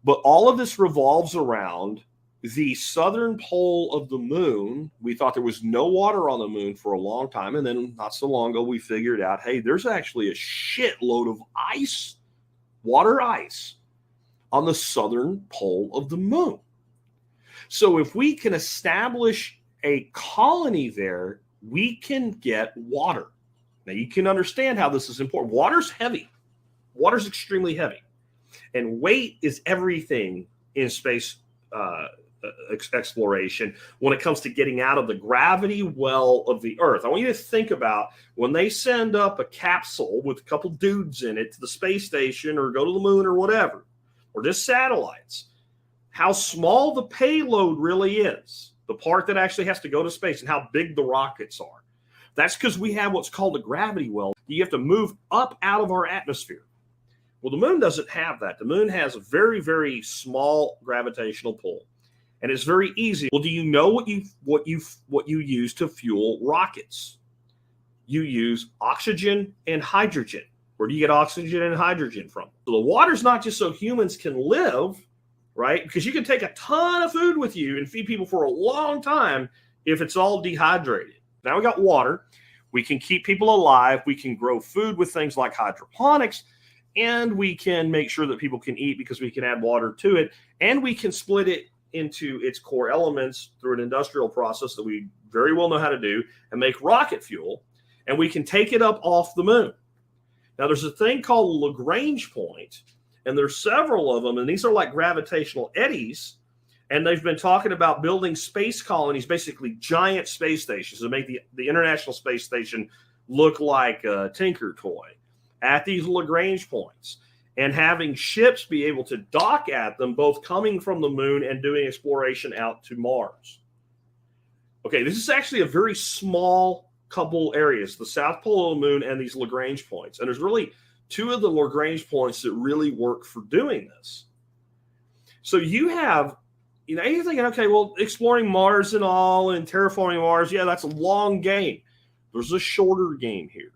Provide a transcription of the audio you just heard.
But all of this revolves around the southern pole of the moon. We thought there was no water on the moon for a long time. And then not so long ago, we figured out, hey, there's actually a shitload of ice, water ice, on the southern pole of the moon. So if we can establish a colony there, we can get water. Now you can understand how this is important. Water's heavy. Water's extremely heavy. And weight is everything in space exploration when it comes to getting out of the gravity well of the Earth. I want you to think about when they send up a capsule with a couple dudes in it to the space station or go to the moon or whatever, or just satellites, how small the payload really is, the part that actually has to go to space, and how big the rockets are. That's because we have what's called a gravity well. You have to move up out of our atmosphere. Well, the moon doesn't have that. The moon has a very, very small gravitational pull, and it's very easy. Well, do you know what you use to fuel rockets? You use oxygen and hydrogen. Where do you get oxygen and hydrogen from? So the water's not just so humans can live, right? Because you can take a ton of food with you and feed people for a long time if it's all dehydrated. Now we got water. We can keep people alive. We can grow food with things like hydroponics. And we can make sure that people can eat because we can add water to it. And we can split it into its core elements through an industrial process that we very well know how to do and make rocket fuel. And we can take it up off the moon. Now, there's a thing called Lagrange point, and there's several of them. And these are like gravitational eddies. And they've been talking about building space colonies, basically giant space stations, to make the International Space Station look like a Tinker toy at these Lagrange points, and having ships be able to dock at them, both coming from the moon and doing exploration out to Mars. Okay, this is actually a very small couple areas, the South Pole of the moon and these Lagrange points. And there's really two of the Lagrange points that really work for doing this. So you have, you're thinking, okay, well, exploring Mars and all and terraforming Mars, yeah, that's a long game. There's a shorter game here.